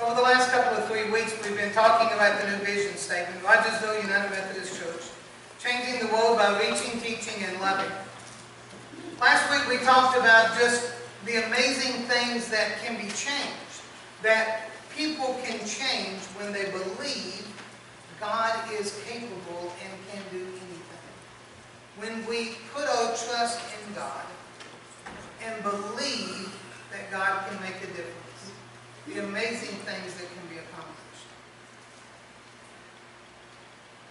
Over the last couple of 3 weeks, we've been talking about the new vision statement, Rogersville United Methodist Church, changing the world by reaching, teaching, and loving. Last week we talked about just the amazing things that can be changed, that people can change when they believe God is capable and can do anything. When we put our trust in God and believe that God can make a difference, the amazing things that can be accomplished.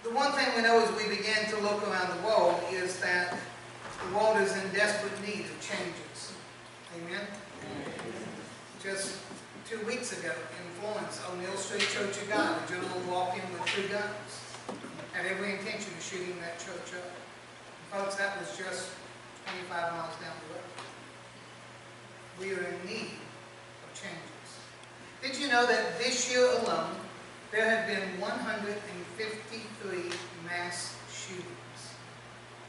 The one thing we know as we begin to look around the world is that the world is in desperate need of changes. Amen? Just 2 weeks ago in Florence, on Mill Street Church of God, a gentleman walked in with 2 guns. Had every intention of shooting that church up. And folks, that was just 25 miles down the road. We are in need of changes. Did you know that this year alone, there have been 153 mass shootings?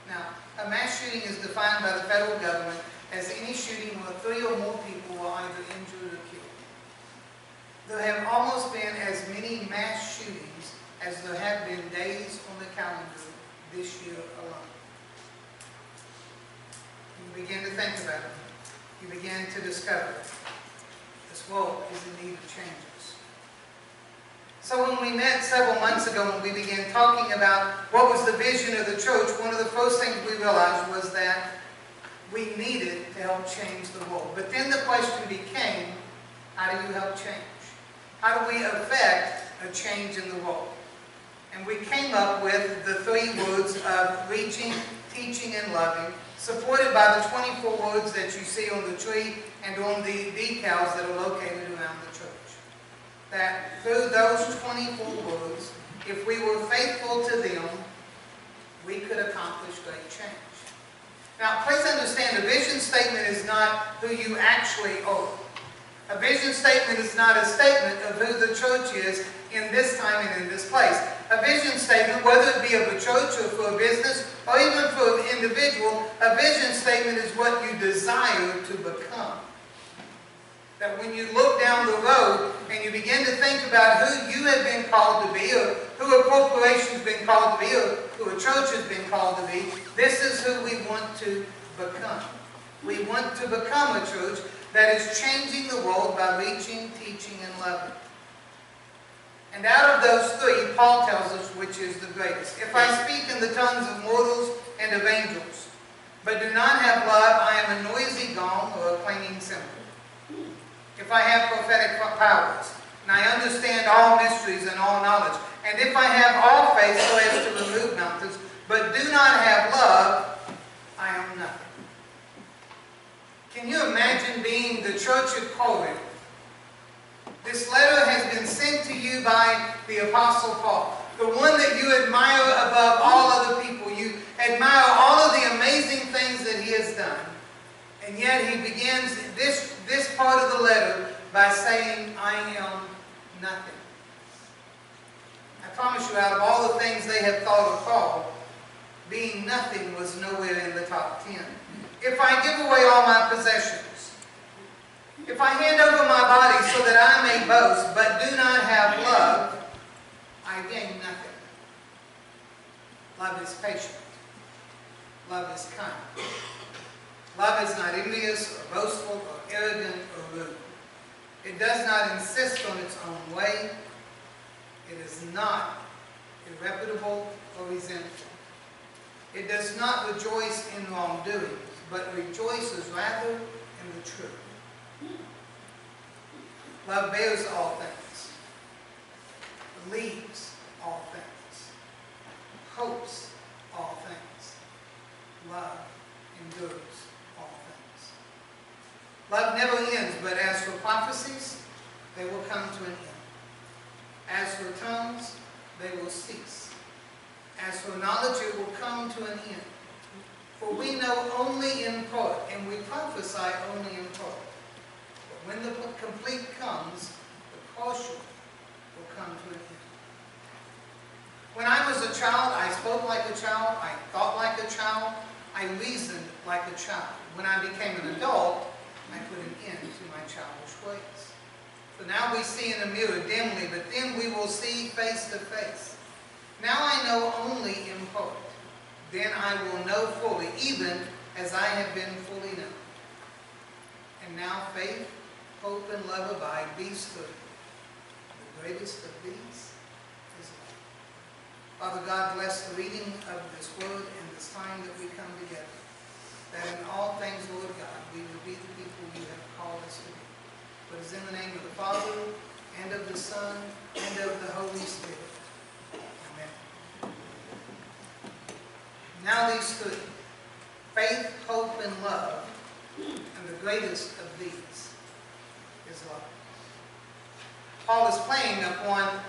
Now, a mass shooting is defined by the federal government as any shooting where 3 or more people were either injured or killed. There have almost been as many mass shootings as there have been days on the calendar this year alone. You begin to think about it. You begin to discover it. This world is in need of changes. So when we met several months ago and we began talking about what was the vision of the church, one of the first things we realized was that we needed to help change the world. But then the question became, how do you help change? How do we affect a change in the world? And we came up with the 3 words of reaching, teaching, and loving, supported by the 24 words that you see on the tree and on the decals that are located around the church. That through those 24 words, if we were faithful to them, we could accomplish great change. Now, please understand, a vision statement is not who you actually are. A vision statement is not a statement of who the church is in this time and in this place. A vision statement, whether it be of a church or for a business or even for an individual, a vision statement is what you desire to become. That when you look down the road and you begin to think about who you have been called to be, or who a corporation has been called to be, or who a church has been called to be, this is who we want to become. We want to become a church that is changing the world by reaching, teaching, and loving. And out of those 3, Paul tells us which is the greatest. If I speak in the tongues of mortals and of angels, but do not have love, I am a noisy gong or a clanging cymbal. If I have prophetic powers, and I understand all mysteries and all knowledge, and if I have all faith so as to remove mountains, but do not have love, I am nothing. Can you imagine being the church at Corinth? This letter has been sent to you by the Apostle Paul, the one that you admire above all other people. You admire all of the amazing things that he has done. And yet he begins this part of the letter by saying, I am nothing. I promise you, out of all the things they have thought of Paul, being nothing was nowhere in the top 10. If I give away all my possessions, if I hand over my body so that I may boast, but do not have love, I gain nothing. Love is patient. Love is kind. Love is not envious or boastful or arrogant or rude. It does not insist on its own way. It is not irreparable or resentful. It does not rejoice in wrongdoing, but rejoices rather in the truth. Love bears all things, believes all things, hopes all things. Love endures all things. Love never ends, but as for prophecies, they will come to an end. As for tongues, they will cease. As for knowledge, it will come to an end. For we know only in part, and we prophesy only in part. But when the complete comes, the partial will come to an end. When I was a child, I spoke like a child, I thought like a child, I reasoned like a child. When I became an adult, I put an end to my childish ways. For now we see in a mirror dimly, but then we will see face to face. Now I know only in part. Then I will know fully, even as I have been fully known. And now faith, hope, and love abide, these three. The greatest of these is love. Father God, bless the reading of this word and this time that we come together. That in all things, Lord God, we will be the people you have called us to be. But it's in the name of the Father, and of the Son, and of the Holy Spirit. Amen. Now these three, faith, hope, and love, and the greatest of these is love. Paul is playing upon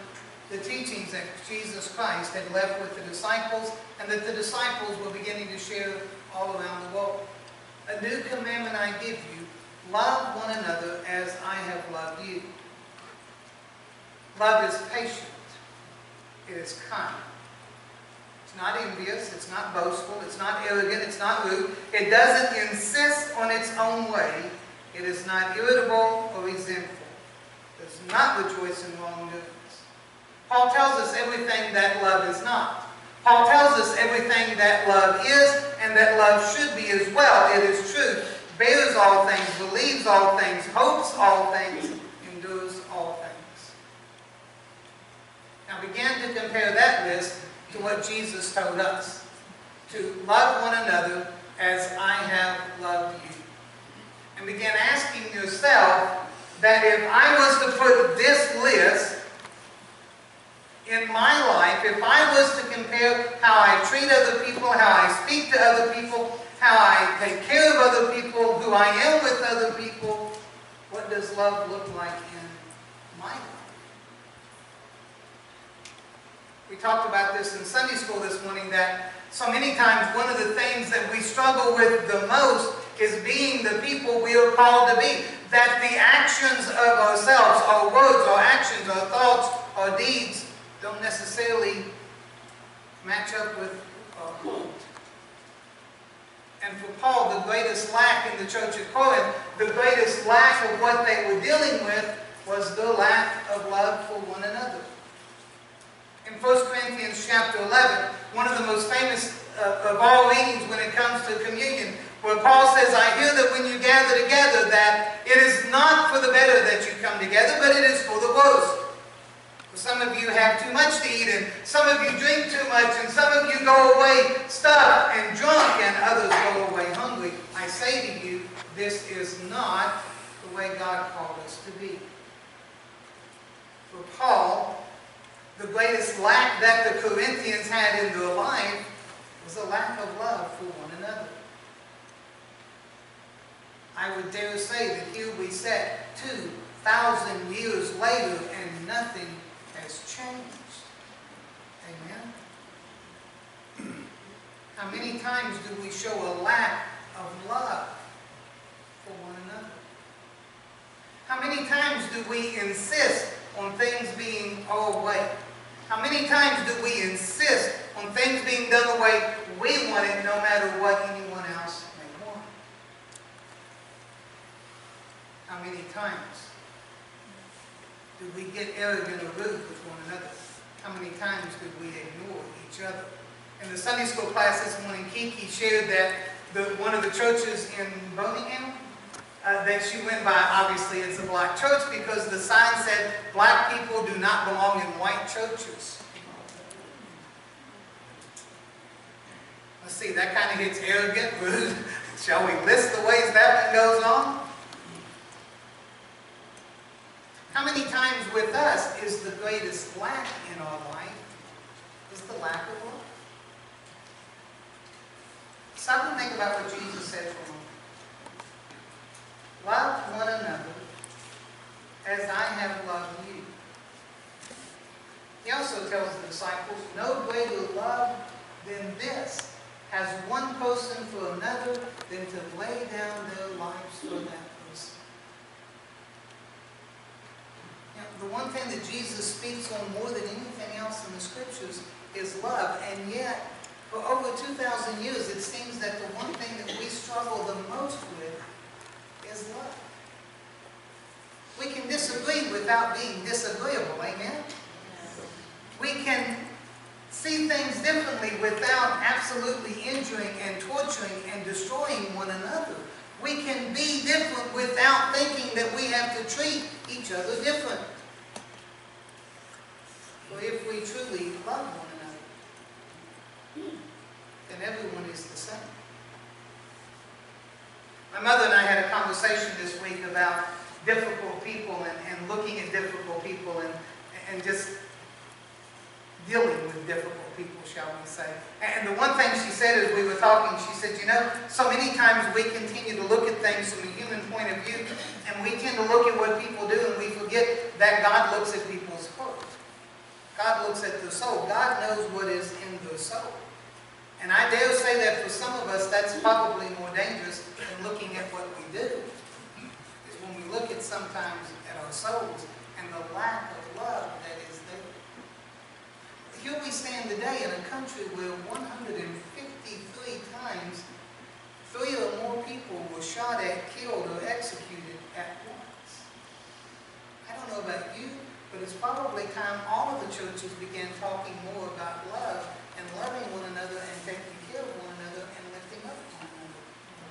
the teachings that Jesus Christ had left with the disciples, and that the disciples were beginning to share all around the world. A new commandment I give you, love one another as I have loved you. Love is patient. It is kind. It's not envious. It's not boastful. It's not arrogant. It's not rude. It doesn't insist on its own way. It is not irritable or resentful. It does not rejoice in wrongdoings. Paul tells us everything that love is not. Paul tells us everything that love is and that love should be as well. It is true. Bears all things, believes all things, hopes all things, endures all things. Now begin to compare that list to what Jesus told us. To love one another as I have loved you. And begin asking yourself that if I was to put this list in my life, if I was to compare how I treat other people, how I speak to other people, how I take care of other people, who I am with other people, what does love look like in my life? We talked about this in Sunday school this morning, that so many times one of the things that we struggle with the most is being the people we are called to be. That the actions of ourselves, our words, our actions, our thoughts, our deeds, don't necessarily match up with our heart. And for Paul, the greatest lack in the church at Corinth, the greatest lack of what they were dealing with, was the lack of love for one another. In 1 Corinthians chapter 11, one of the most famous of all readings when it comes to communion, where Paul says, I hear that when you gather together, that it is not for the better that you come together, but it is for the worse. Some of you have too much to eat, and some of you drink too much, and some of you go away stuffed and drunk, and others go away hungry. I say to you, this is not the way God called us to be. For Paul, the greatest lack that the Corinthians had in their life was a lack of love for one another. I would dare say that here we sit 2,000 years later, and nothing has changed. Amen? How many times do we show a lack of love for one another? How many times do we insist on things being our way? How many times do we insist on things being done the way we want it, no matter what anyone else may want? How many times do we get arrogant or rude with one another? How many times do we ignore each other? In the Sunday school class this morning, Kiki shared that one of the churches in Birmingham that she went by, obviously it's a black church, because the sign said, black people do not belong in white churches. Let's see, that kind of hits arrogant, rude. Shall we list the ways that one goes on? How many times with us is the greatest lack in our life is the lack of love? Stop and think about what Jesus said for a moment. Love one another as I have loved you. He also tells the disciples, no greater love than this has one person for another than to lay down their lives for that person. Now, the one thing that Jesus speaks on more than anything else in the Scriptures is love, and yet for over 2,000 years it seems that the one thing that we struggle the most with is love. We can disagree with without being disagreeable. Amen? We can see things differently without absolutely injuring and torturing and destroying one another. We can be different without thinking that we have to treat each other different. For if we truly love one another, then everyone is the same. My mother and I had a conversation this week about difficult people and looking at difficult people and just dealing with difficult people, shall we say. And the one thing she said as we were talking, she said, you know, so many times we continue to look at things from a human point of view, and we tend to look at what people do, and we forget that God looks at people's heart. God looks at the soul. God knows what is in the soul. And I dare say that for some of us, that's probably more dangerous than looking at what we do. Is when we look at sometimes at our souls and the lack of love that is there. Here we stand today in a country where 153 times 3 or more people were shot at, killed, or executed at once. I don't know about you, but it's probably time all of the churches began talking more about love and loving one another and taking care of one another and lifting up one another.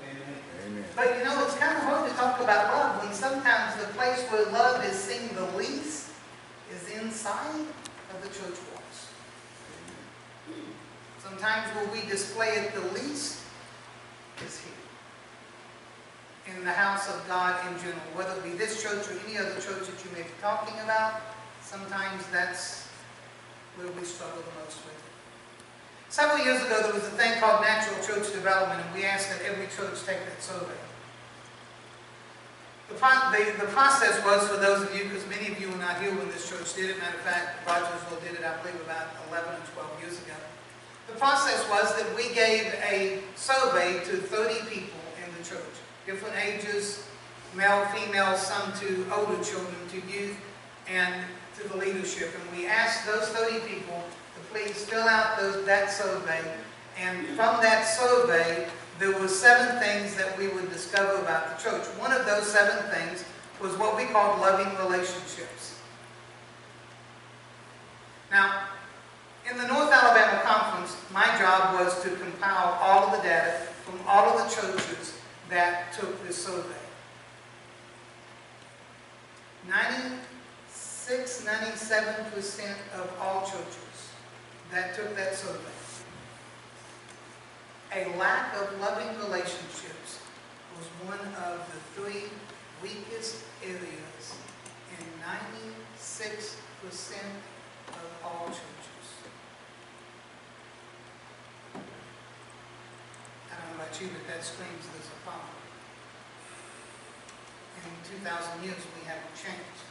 Amen. But you know, it's kind of hard to talk about love when sometimes the place where love is seen the least is inside of the church walls. Sometimes where we display it the least is here. In the house of God in general, whether it be this church or any other church that you may be talking about, sometimes that's where we struggle the most with it. Several years ago, there was a thing called Natural Church Development, and we asked that every church take that survey. The process was, for those of you, because many of you were not here when this church did it, matter of fact, Rogersville did it, I believe, about 11 or 12 years ago. The process was that we gave a survey to 30 people in the church, different ages, male, female, some to older children, to youth, and to the leadership. And we asked those 30 people to please fill out that survey. And from that survey, there were 7 things that we would discover about the church. One of those 7 things was what we called loving relationships. Now, in the North Alabama Conference, my job was to compile all of the data from all of the churches that took this survey. 97% of all churches that took that survey. A lack of loving relationships was one of the 3 weakest areas in 96% of all churches. I don't know about you, but that screams there's a problem. In 2,000 years, we haven't changed.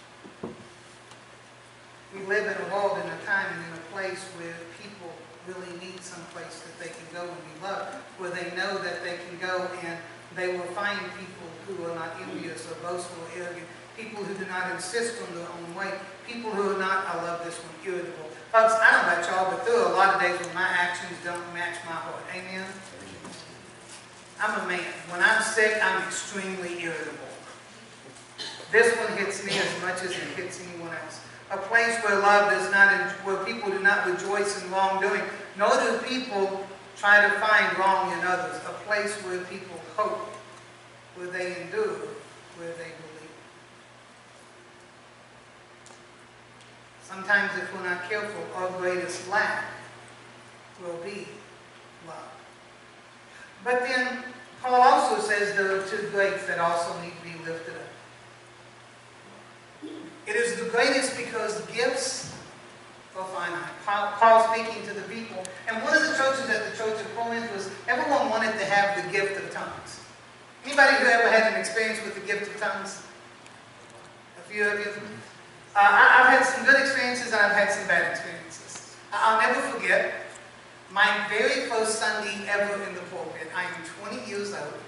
We live in a world, in a time, and in a place where people really need some place that they can go and be loved, where they know that they can go and they will find people who are not envious or boastful or arrogant, people who do not insist on their own way, people who are not, I love this one, irritable. Folks, I don't know about y'all, but there are a lot of days when my actions don't match my heart. Amen? I'm a man. When I'm sick, I'm extremely irritable. This one hits me as much as it hits anyone else. A place where love does not, where people do not rejoice in wrongdoing, nor do people try to find wrong in others. A place where people hope, where they endure, where they believe. Sometimes, if we're not careful, our greatest lack will be love. But then, Paul also says there are 2 greats that also need to be lifted up. It is the greatest because gifts are finite. Paul speaking to the people, and one of the churches at the church of Corinth was everyone wanted to have the gift of tongues. Anybody who ever had an experience with the gift of tongues? A few of you? I've had some good experiences and I've had some bad experiences. I'll never forget my very first Sunday ever in the pulpit. I am 20 years old.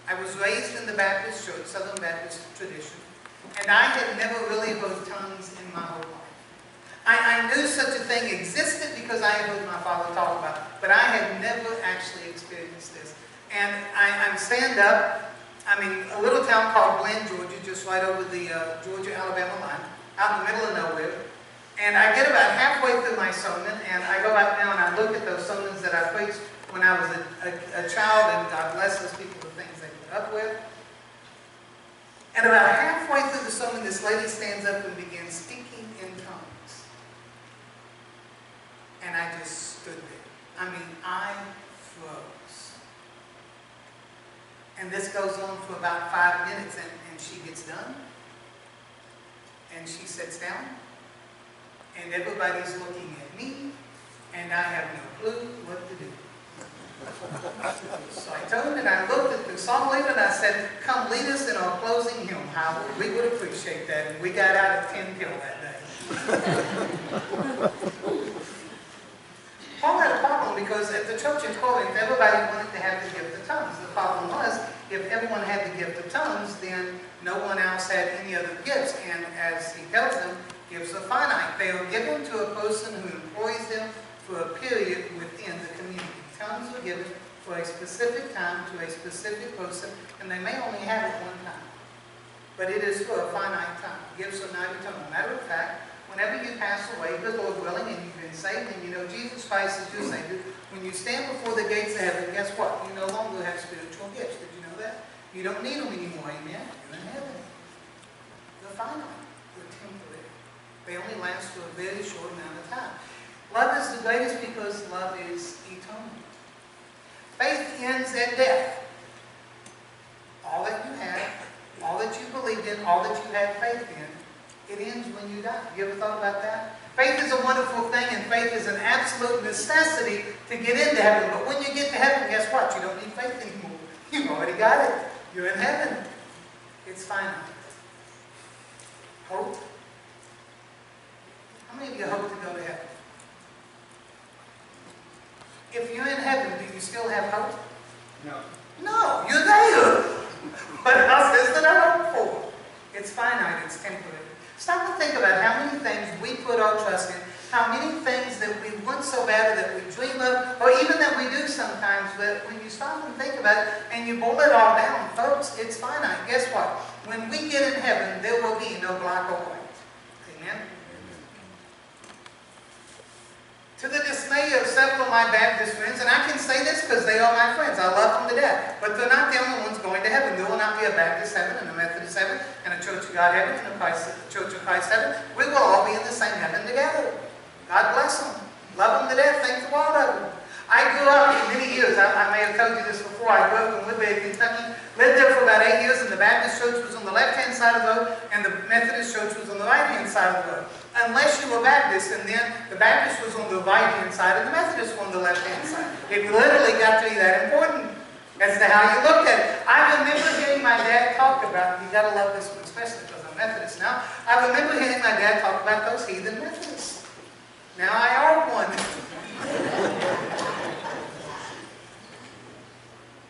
I was raised in the Baptist church, Southern Baptist tradition. And I had never really heard tongues in my whole life. I knew such a thing existed because I had heard my father talk about it, but I had never actually experienced this. And I'm stand up, I'm in a little town called Glenn, Georgia, just right over the Georgia-Alabama line. out in the middle of nowhere. And I get about halfway through my sermon, and I go back now and I look at those sermons that I preached when I was a child, and God bless those people, the things they put up with. And about halfway through the sermon, this lady stands up and begins speaking in tongues. And I just stood there. I mean, I froze. And this goes on for about 5 minutes, and she gets done. And she sits down. And everybody's looking at me, and I have no clue what to do. So I turned and I looked at the song leader and I said, "Come lead us in our closing hymn, Howard. We would appreciate that." And we got out at 10 till that day. Paul had a problem because at the church in Corinth, everybody wanted to have the gift of tongues. The problem was, if everyone had the gift of tongues, then no one else had any other gifts. And as he tells them, gifts are finite. They are given to a person who employs them for a period within the community. Tongues are given for a specific time to a specific person, and they may only have it one time. But it is for a finite time. Gifts are not eternal. Matter of fact, whenever you pass away, the Lord willing, and you've been saved, and you know Jesus Christ is your Savior, when you stand before the gates of heaven, guess what? You no longer have spiritual gifts. Did you know that? You don't need them anymore, amen? You're in heaven. They're finite. They're temporary. They only last for a very short amount of time. Love is the greatest because love is eternal. Faith ends at death. All that you have, all that you believed in, all that you had faith in, it ends when you die. You ever thought about that? Faith is a wonderful thing, and faith is an absolute necessity to get into heaven. But when you get to heaven, guess what? You don't need faith anymore. You've already got it. You're in heaven. It's finite. Hope. How many of you hope to go to heaven? If you're in heaven, do you still have hope? No. No, you're there. What else is there to hope for? It's finite, it's temporary. Stop and think about how many things we put our trust in, how many things that we want so bad, that we dream of, or even that we do sometimes, but when you stop and think about it and you boil it all down, folks, it's finite. Guess what? When we get in heaven, there will be no black or white. Amen? To the dismay of several of my Baptist friends, and I can say this because they are my friends, I love them to death, but they're not the only ones going to heaven. There will not be a Baptist heaven, and a Methodist heaven, and a Church of God heaven, and a Church of Christ heaven. We will all be in the same heaven together. God bless them. Love them to death. Think the world of them. I grew up for many years, I may have told you this before, I grew up in Woodbury, Kentucky, lived there for about 8 years, and the Baptist church was on the left-hand side of the road, and the Methodist church was on the right-hand side of the road. Unless you were Baptist, and then the Baptist was on the right-hand side, and the Methodist was on the left-hand side. It literally got to be that important as to how you looked at it. I remember hearing my dad talk about, you got to love this one, especially because I'm Methodist now, I remember hearing my dad talk about those heathen Methodists. Now I are one.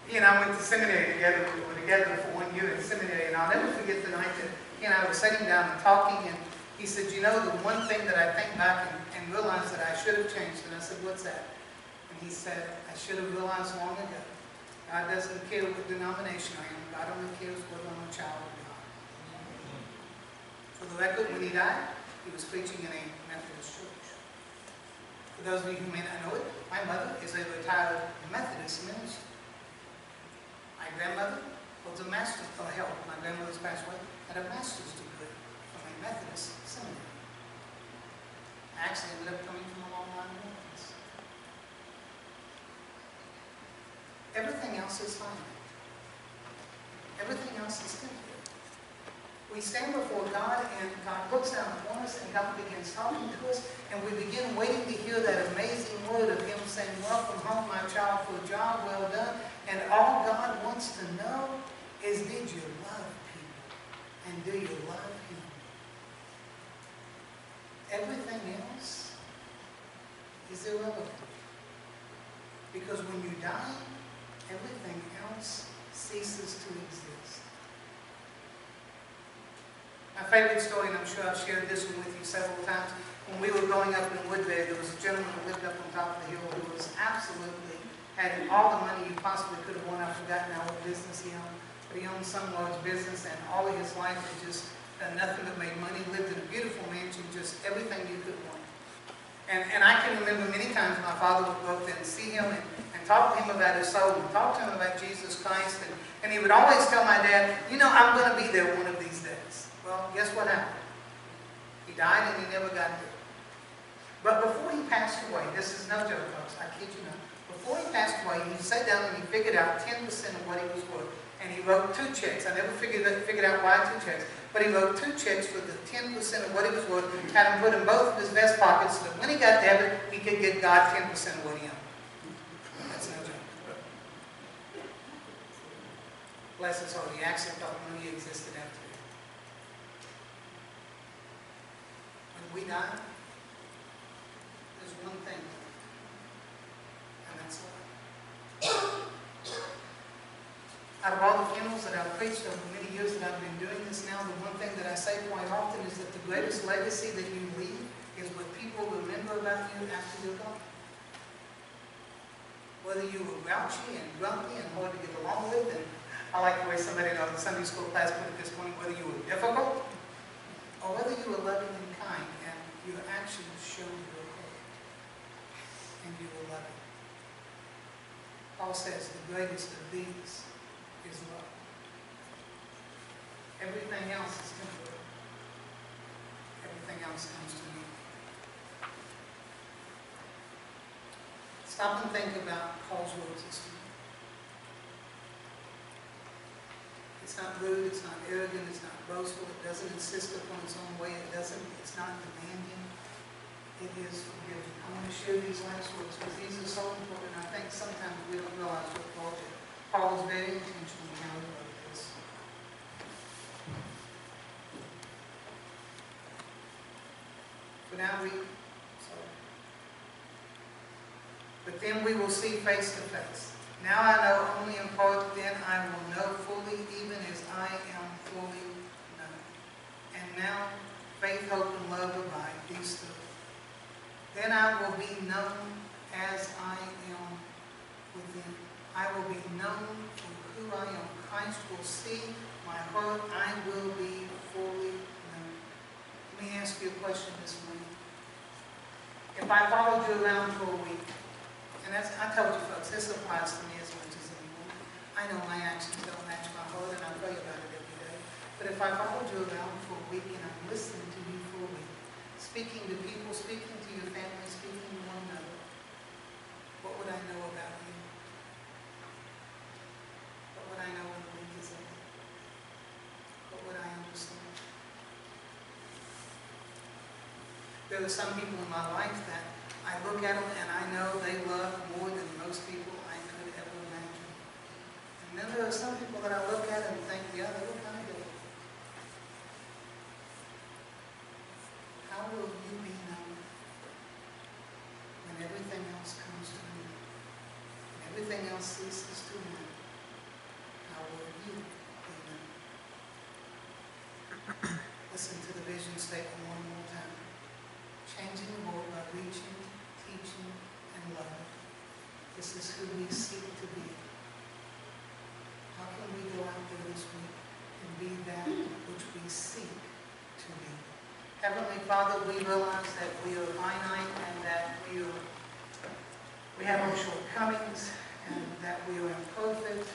He and I went to seminary together. We were together for 1 year in seminary, and I'll never forget the night that he and I were sitting down and talking, and he said, "You know, the one thing that I think back and realized that I should have changed." And I said, "What's that?" And he said, "I should have realized long ago. God doesn't care what denomination I am. God only cares whether I'm a child of God." For the record, when he died, he was preaching in a Methodist church. For those of you who may not know it, my mother is a retired Methodist minister. My grandmother holds a master's, my grandmother's passed away, had a master's degree from a Methodist seminary. I actually ended up coming from a long line of Mormons. Everything else is fine. Everything else is temporary. We stand before God, and God looks down upon us, and God begins talking to us, and we begin waiting to hear that amazing word of Him saying, "Welcome home, my child, for a job well done." And all God wants to know is, did you love people? And do you love Him? Everything else is irrelevant. Because when you die, everything else ceases to exist. My favorite story, and I'm sure I've shared this one with you several times, when we were growing up in Woodbury, there was a gentleman who lived up on top of the hill who was absolutely, had all the money you possibly could have won. I've forgotten now what business he owned, but he owned some large business, and all of his life had just done nothing but made money. Lived in a beautiful And I can remember many times my father would go up there and see him and talk to him about his soul and talk to him about Jesus Christ. And he would always tell my dad, you know, I'm going to be there one of these days. Well, guess what happened? He died and he never got there. But before he passed away, this is no joke, folks, I kid you not. Before he passed away, he sat down and he figured out 10% of what he was worth. And he wrote 2 checks. I never figured out why 2 checks. But he wrote 2 checks for the 10% of what he was worth, had him put in both of his vest pockets so that when he got to heaven, he could give God 10% of what he owned. That's no joke. Bless his soul. He actually thought money existed after him. When we die, there's one thing, and that's life. Out of all the funerals that I've preached over many years that I've been doing this now, the one thing that I say quite often is that the greatest legacy that you leave is what people remember about you after you're gone. Whether you were grouchy and grumpy and hard to get along with, and I like the way somebody in the Sunday school class put it this morning, whether you were difficult or whether you were loving and kind and your actions showed your heart and you were loving. Paul says the greatest of these is love. Everything else is temporary. Everything else comes to me. Stop and think about Paul's words this morning. It's not rude, it's not arrogant, it's not boastful, it doesn't insist upon its own way, it's not demanding, it is forgiving. I want to share these last words because these are so important. I think sometimes we don't realize what Paul did. Paul was very intentional in how he wrote this. But then we will see face to face. Now I know only in part, then I will know fully, even as I am fully known. And now faith, hope, and love abide, these three. Then I will be known as I am within. I will be known for who I am. Christ will see my heart. I will be fully known. Let me ask you a question this morning. If I followed you around for a week, and I told you folks, this applies to me as much as anyone. I know my actions don't match my heart, and I pray about it every day. But if I followed you around for a week and I'm listening to you for a week, speaking to people, speaking to your family, speaking to one another, what would I know about you? What would I know when the week is over? What would I understand? There are some people in my life that I look at them and I know they love more than most people I could ever imagine. And then there are some people that I look at and think, yeah, they look kind of good. How will you be known when everything else comes to an end? When everything else ceases to end? How will you be known? Listen to the vision statement one more time. Changing the world by reaching, teaching, and loving. This is who we seek to be. How can we go out there this week and be that which we seek to be? Heavenly Father, we realize that we are finite and that we have our shortcomings and that we are imperfect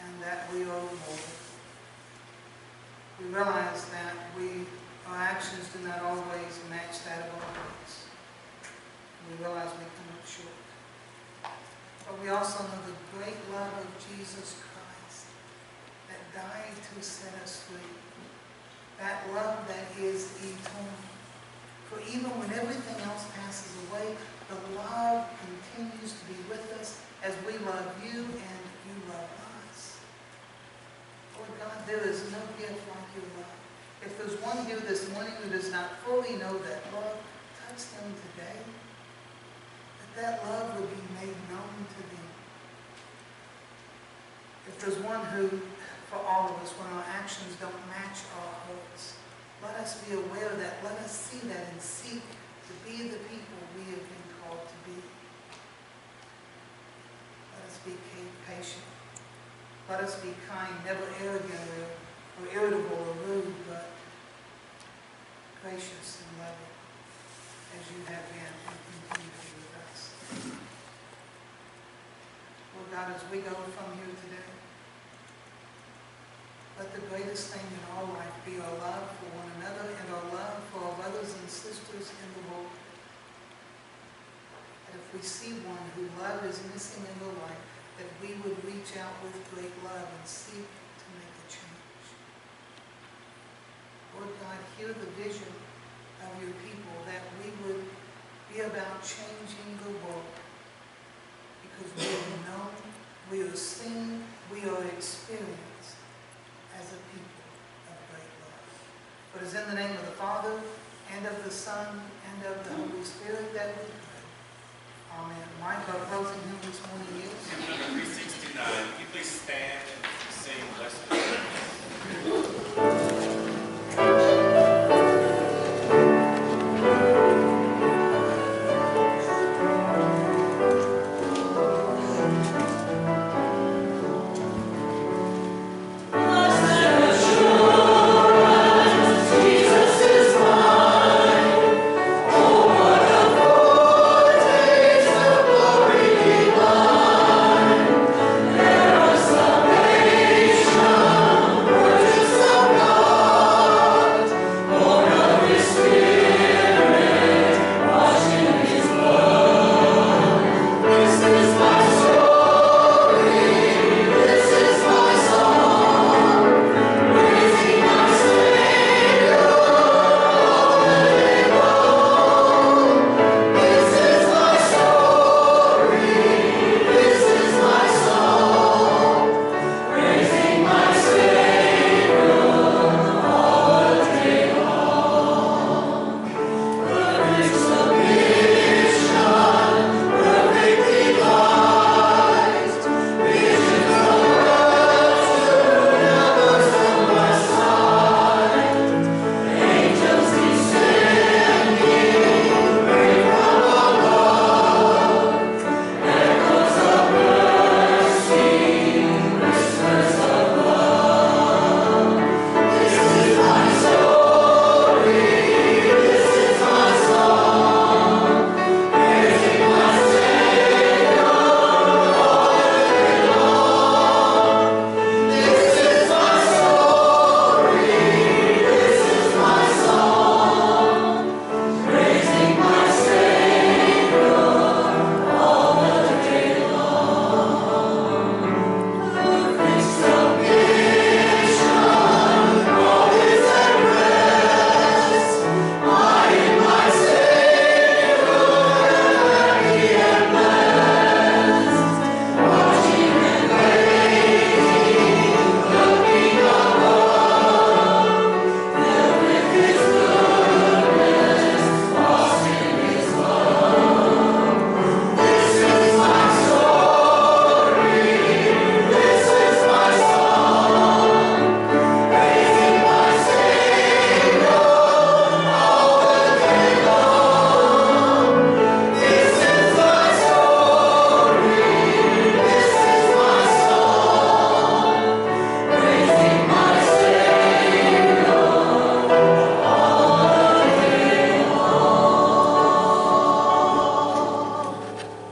and that we are mortal. We realize that our actions do not always match that of our hearts. We realize we come up short. But we also know the great love of Jesus Christ that died to set us free. That love that is eternal. For even when everything else passes away, the love continues to be with us as we love you and you love us. Lord God, there is no gift like your love. If there's one here this morning who does not fully know that love, touch them today. That love will be made known to them. If there's one who, for all of us, when our actions don't match our hearts, let us be aware of that. Let us see that and seek to be the people we have been called to be. Let us be patient. Let us be kind, never arrogant or irritable or rude, but gracious and loving as you have been and continue to be with us. Lord God, as we go from here today, let the greatest thing in our life be our love for one another and our love for our brothers and sisters in the Lord. That if we see one who love is missing in their life, that we would reach out with great love and seek to make a change. Lord God, hear the vision of your people, that we would be about changing the world, because we are known, we are seen, we are experienced as a people of great love. But it's in the name of the Father, and of the Son, and of the Holy Spirit that we pray. Amen. My closing hymn this morning is hymn number 369. Can you please stand and sing Blessed Be?